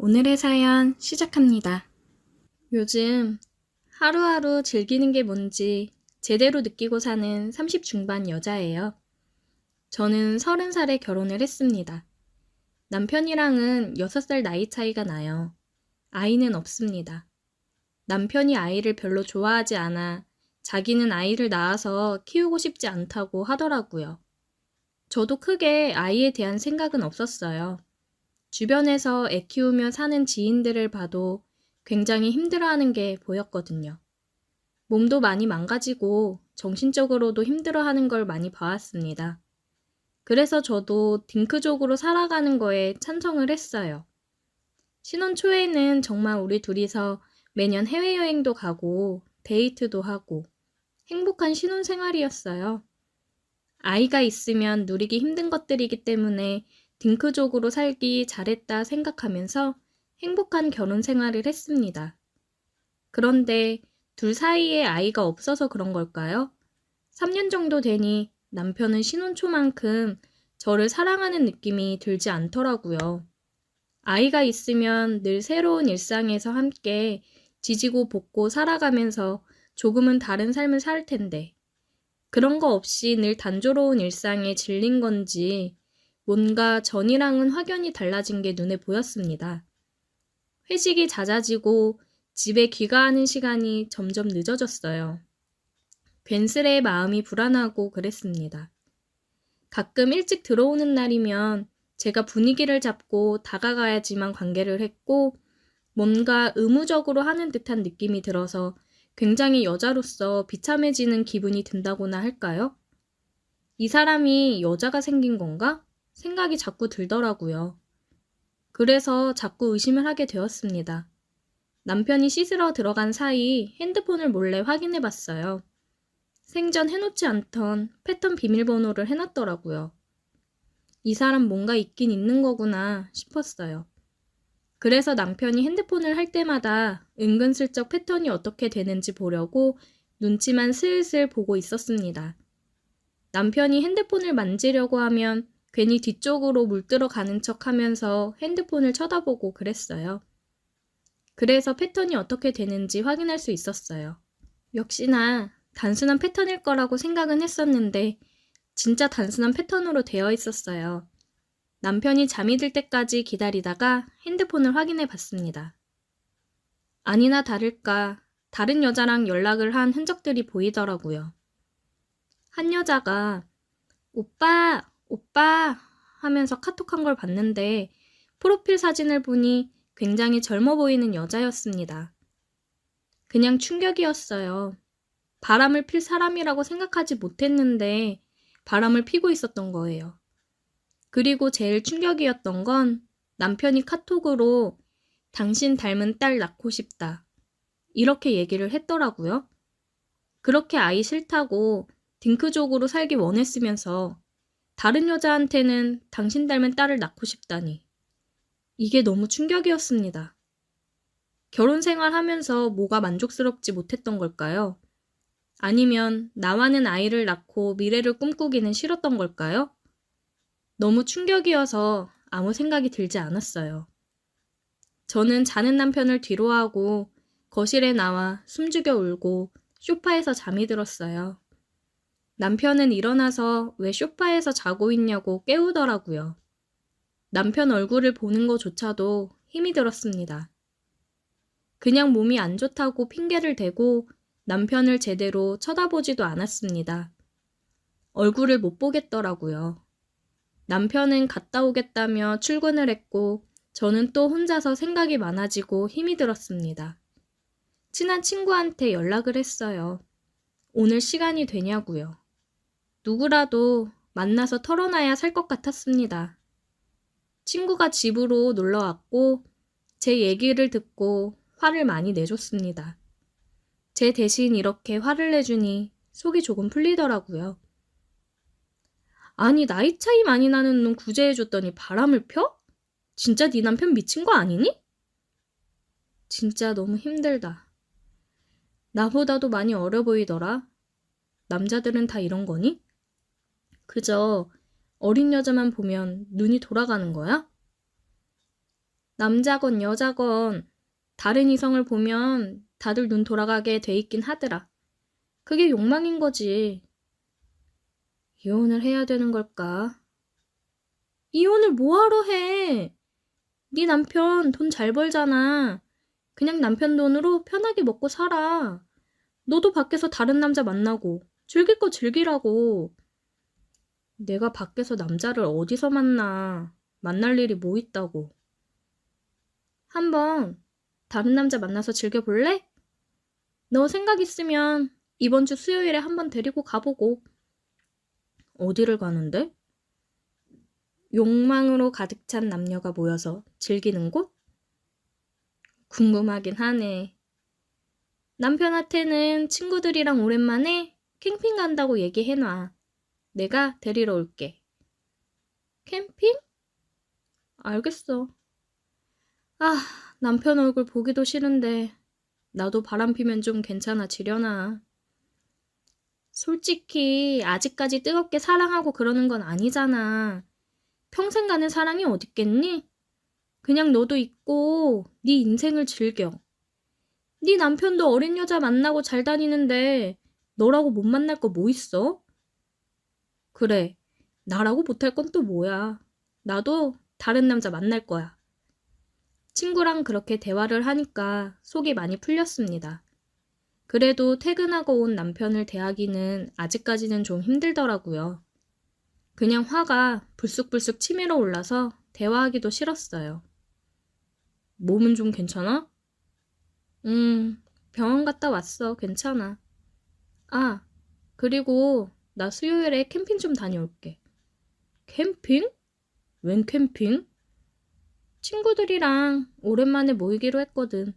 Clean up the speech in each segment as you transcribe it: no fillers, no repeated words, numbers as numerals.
오늘의 사연 시작합니다. 요즘 하루하루 즐기는 게 뭔지 제대로 느끼고 사는 30 중반 여자예요. 저는 30살에 결혼을 했습니다. 남편이랑은 6살 나이 차이가 나요. 아이는 없습니다. 남편이 아이를 별로 좋아하지 않아 자기는 아이를 낳아서 키우고 싶지 않다고 하더라고요. 저도 크게 아이에 대한 생각은 없었어요. 주변에서 애 키우며 사는 지인들을 봐도 굉장히 힘들어하는 게 보였거든요. 몸도 많이 망가지고 정신적으로도 힘들어하는 걸 많이 봐왔습니다. 그래서 저도 딩크족으로 살아가는 거에 찬성을 했어요. 신혼 초에는 정말 우리 둘이서 매년 해외여행도 가고 데이트도 하고 행복한 신혼 생활이었어요. 아이가 있으면 누리기 힘든 것들이기 때문에 딩크족으로 살기 잘했다 생각하면서 행복한 결혼 생활을 했습니다. 그런데 둘 사이에 아이가 없어서 그런 걸까요? 3년 정도 되니 남편은 신혼 초만큼 저를 사랑하는 느낌이 들지 않더라고요. 아이가 있으면 늘 새로운 일상에서 함께 지지고 볶고 살아가면서 조금은 다른 삶을 살 텐데 그런 거 없이 늘 단조로운 일상에 질린 건지 뭔가 전이랑은 확연히 달라진 게 눈에 보였습니다. 회식이 잦아지고 집에 귀가하는 시간이 점점 늦어졌어요. 괜스레 마음이 불안하고 그랬습니다. 가끔 일찍 들어오는 날이면 제가 분위기를 잡고 다가가야지만 관계를 했고 뭔가 의무적으로 하는 듯한 느낌이 들어서 굉장히 여자로서 비참해지는 기분이 든다고나 할까요? 이 사람이 여자가 생긴 건가? 생각이 자꾸 들더라고요. 그래서 자꾸 의심을 하게 되었습니다. 남편이 씻으러 들어간 사이 핸드폰을 몰래 확인해 봤어요. 생전 해놓지 않던 패턴 비밀번호를 해놨더라고요. 이 사람 뭔가 있긴 있는 거구나 싶었어요. 그래서 남편이 핸드폰을 할 때마다 은근슬쩍 패턴이 어떻게 되는지 보려고 눈치만 슬슬 보고 있었습니다. 남편이 핸드폰을 만지려고 하면 괜히 뒤쪽으로 물들어 가는 척 하면서 핸드폰을 쳐다보고 그랬어요. 그래서 패턴이 어떻게 되는지 확인할 수 있었어요. 역시나 단순한 패턴일 거라고 생각은 했었는데 진짜 단순한 패턴으로 되어 있었어요. 남편이 잠이 들 때까지 기다리다가 핸드폰을 확인해 봤습니다. 아니나 다를까 다른 여자랑 연락을 한 흔적들이 보이더라고요. 한 여자가 오빠, 오빠 하면서 카톡한 걸 봤는데 프로필 사진을 보니 굉장히 젊어 보이는 여자였습니다. 그냥 충격이었어요. 바람을 필 사람이라고 생각하지 못했는데 바람을 피고 있었던 거예요. 그리고 제일 충격이었던 건 남편이 카톡으로 당신 닮은 딸 낳고 싶다. 이렇게 얘기를 했더라고요. 그렇게 아이 싫다고 딩크족으로 살기 원했으면서 다른 여자한테는 당신 닮은 딸을 낳고 싶다니. 이게 너무 충격이었습니다. 결혼 생활하면서 뭐가 만족스럽지 못했던 걸까요? 아니면 나와는 아이를 낳고 미래를 꿈꾸기는 싫었던 걸까요? 너무 충격이어서 아무 생각이 들지 않았어요. 저는 자는 남편을 뒤로하고 거실에 나와 숨죽여 울고 소파에서 잠이 들었어요. 남편은 일어나서 왜 소파에서 자고 있냐고 깨우더라고요. 남편 얼굴을 보는 것조차도 힘이 들었습니다. 그냥 몸이 안 좋다고 핑계를 대고 남편을 제대로 쳐다보지도 않았습니다. 얼굴을 못 보겠더라고요. 남편은 갔다 오겠다며 출근을 했고 저는 또 혼자서 생각이 많아지고 힘이 들었습니다. 친한 친구한테 연락을 했어요. 오늘 시간이 되냐고요. 누구라도 만나서 털어놔야 살 것 같았습니다. 친구가 집으로 놀러 왔고 제 얘기를 듣고 화를 많이 내줬습니다. 제 대신 이렇게 화를 내주니 속이 조금 풀리더라고요. 아니 나이 차이 많이 나는 놈 구제해줬더니 바람을 펴? 진짜 네 남편 미친 거 아니니? 진짜 너무 힘들다. 나보다도 많이 어려 보이더라. 남자들은 다 이런 거니? 그저 어린 여자만 보면 눈이 돌아가는 거야? 남자건 여자건 다른 이성을 보면 다들 눈 돌아가게 돼 있긴 하더라. 그게 욕망인 거지. 이혼을 해야 되는 걸까? 이혼을 뭐하러 해? 네 남편 돈 잘 벌잖아. 그냥 남편 돈으로 편하게 먹고 살아. 너도 밖에서 다른 남자 만나고 즐길 거 즐기라고. 내가 밖에서 남자를 어디서 만나. 만날 일이 뭐 있다고. 한번 다른 남자 만나서 즐겨볼래? 너 생각 있으면 이번 주 수요일에 한번 데리고 가보고. 어디를 가는데? 욕망으로 가득 찬 남녀가 모여서 즐기는 곳? 궁금하긴 하네. 남편한테는 친구들이랑 오랜만에 캠핑 간다고 얘기해놔. 내가 데리러 올게. 캠핑? 알겠어. 아, 남편 얼굴 보기도 싫은데 나도 바람 피면 좀 괜찮아지려나. 솔직히 아직까지 뜨겁게 사랑하고 그러는 건 아니잖아. 평생 가는 사랑이 어딨겠니? 그냥 너도 있고 네 인생을 즐겨. 네 남편도 어린 여자 만나고 잘 다니는데 너라고 못 만날 거 뭐 있어? 그래, 나라고 못할 건 또 뭐야. 나도 다른 남자 만날 거야. 친구랑 그렇게 대화를 하니까 속이 많이 풀렸습니다. 그래도 퇴근하고 온 남편을 대하기는 아직까지는 좀 힘들더라고요. 그냥 화가 불쑥불쑥 치밀어 올라서 대화하기도 싫었어요. 몸은 좀 괜찮아? 병원 갔다 왔어. 괜찮아. 아, 그리고 나 수요일에 캠핑 좀 다녀올게. 캠핑? 웬 캠핑? 친구들이랑 오랜만에 모이기로 했거든.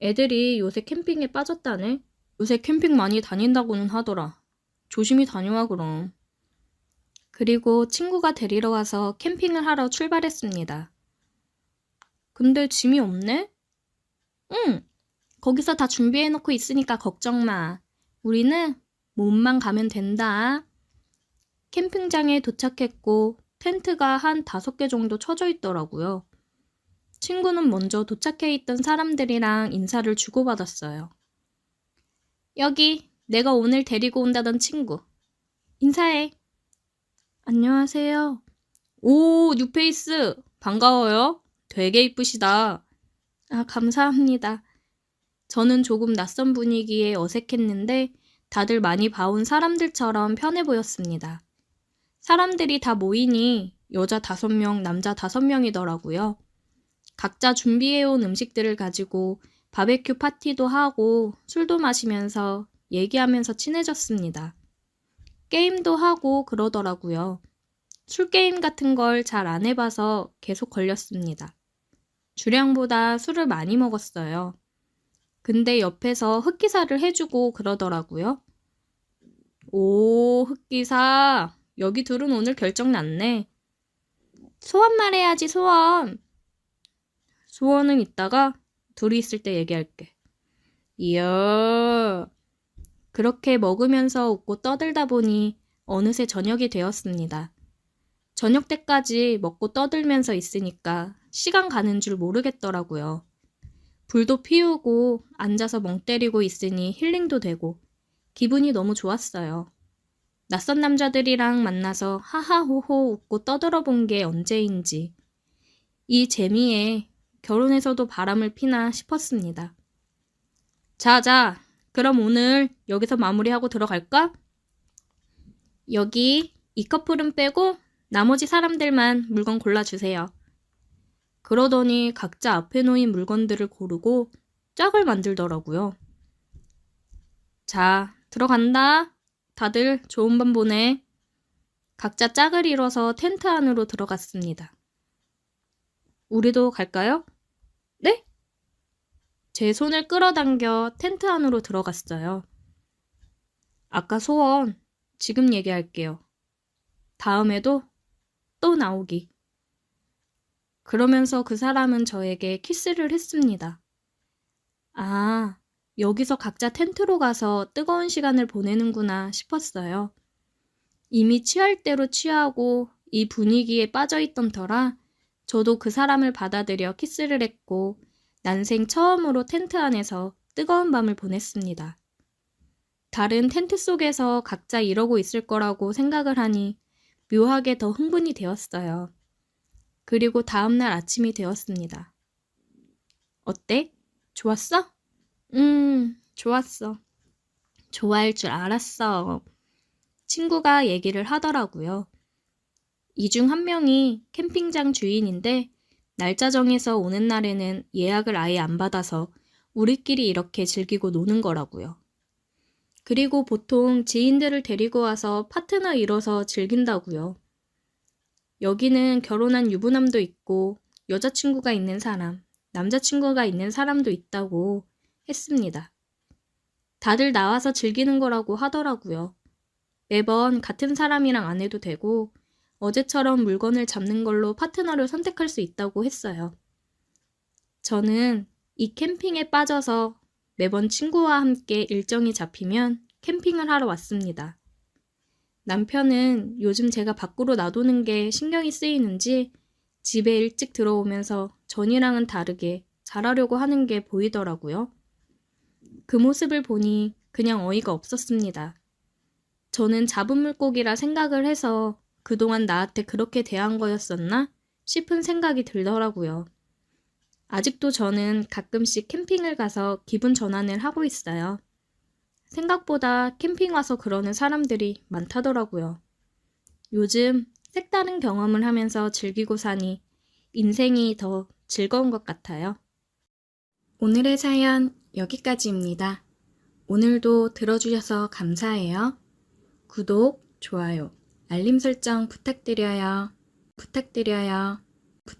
애들이 요새 캠핑에 빠졌다네. 요새 캠핑 많이 다닌다고는 하더라. 조심히 다녀와 그럼. 그리고 친구가 데리러 와서 캠핑을 하러 출발했습니다. 근데 짐이 없네? 응, 거기서 다 준비해놓고 있으니까 걱정 마. 우리는 몸만 가면 된다. 캠핑장에 도착했고 텐트가 한 5개 정도 쳐져 있더라고요. 친구는 먼저 도착해 있던 사람들이랑 인사를 주고받았어요. 여기 내가 오늘 데리고 온다던 친구. 인사해. 안녕하세요. 오, 뉴페이스. 반가워요. 되게 이쁘시다. 아, 감사합니다. 저는 조금 낯선 분위기에 어색했는데 다들 많이 봐온 사람들처럼 편해 보였습니다. 사람들이 다 모이니 여자 5명, 남자 5명이더라고요. 각자 준비해온 음식들을 가지고 바베큐 파티도 하고 술도 마시면서 얘기하면서 친해졌습니다. 게임도 하고 그러더라고요. 술게임 같은 걸 잘 안 해봐서 계속 걸렸습니다. 주량보다 술을 많이 먹었어요. 근데 옆에서 흑기사를 해주고 그러더라고요. 오, 흑기사. 여기 둘은 오늘 결정 났네. 소원 말해야지, 소원. 소원은 이따가 둘이 있을 때 얘기할게. 이야. 그렇게 먹으면서 웃고 떠들다 보니 어느새 저녁이 되었습니다. 저녁 때까지 먹고 떠들면서 있으니까 시간 가는 줄 모르겠더라고요. 불도 피우고 앉아서 멍 때리고 있으니 힐링도 되고 기분이 너무 좋았어요. 낯선 남자들이랑 만나서 하하호호 웃고 떠들어 본 게 언제인지 이 재미에 결혼해서도 바람을 피나 싶었습니다. 자, 그럼 오늘 여기서 마무리하고 들어갈까? 여기 이 커플은 빼고 나머지 사람들만 물건 골라주세요. 그러더니 각자 앞에 놓인 물건들을 고르고 짝을 만들더라고요. 자, 들어간다. 다들 좋은 밤 보내. 각자 짝을 이뤄서 텐트 안으로 들어갔습니다. 우리도 갈까요? 네? 제 손을 끌어당겨 텐트 안으로 들어갔어요. 아까 소원, 지금 얘기할게요. 다음에도 또 나오기. 그러면서 그 사람은 저에게 키스를 했습니다. 아, 여기서 각자 텐트로 가서 뜨거운 시간을 보내는구나 싶었어요. 이미 취할 대로 취하고 이 분위기에 빠져있던 터라 저도 그 사람을 받아들여 키스를 했고 난생 처음으로 텐트 안에서 뜨거운 밤을 보냈습니다. 다른 텐트 속에서 각자 이러고 있을 거라고 생각을 하니 묘하게 더 흥분이 되었어요. 그리고 다음날 아침이 되었습니다. 어때? 좋았어? 좋았어. 좋아할 줄 알았어. 친구가 얘기를 하더라고요. 이 중 한 명이 캠핑장 주인인데 날짜 정해서 오는 날에는 예약을 아예 안 받아서 우리끼리 이렇게 즐기고 노는 거라고요. 그리고 보통 지인들을 데리고 와서 파트너 이뤄서 즐긴다고요. 여기는 결혼한 유부남도 있고 여자친구가 있는 사람, 남자친구가 있는 사람도 있다고 했습니다. 다들 나와서 즐기는 거라고 하더라고요. 매번 같은 사람이랑 안 해도 되고 어제처럼 물건을 잡는 걸로 파트너를 선택할 수 있다고 했어요. 저는 이 캠핑에 빠져서 매번 친구와 함께 일정이 잡히면 캠핑을 하러 왔습니다. 남편은 요즘 제가 밖으로 나도는 게 신경이 쓰이는지 집에 일찍 들어오면서 전이랑은 다르게 잘하려고 하는 게 보이더라고요. 그 모습을 보니 그냥 어이가 없었습니다. 저는 잡은 물고기라 생각을 해서 그동안 나한테 그렇게 대한 거였었나 싶은 생각이 들더라고요. 아직도 저는 가끔씩 캠핑을 가서 기분 전환을 하고 있어요. 생각보다 캠핑 와서 그러는 사람들이 많다더라고요. 요즘 색다른 경험을 하면서 즐기고 사니 인생이 더 즐거운 것 같아요. 오늘의 사연 여기까지입니다. 오늘도 들어주셔서 감사해요. 구독, 좋아요, 알림 설정 부탁드려요.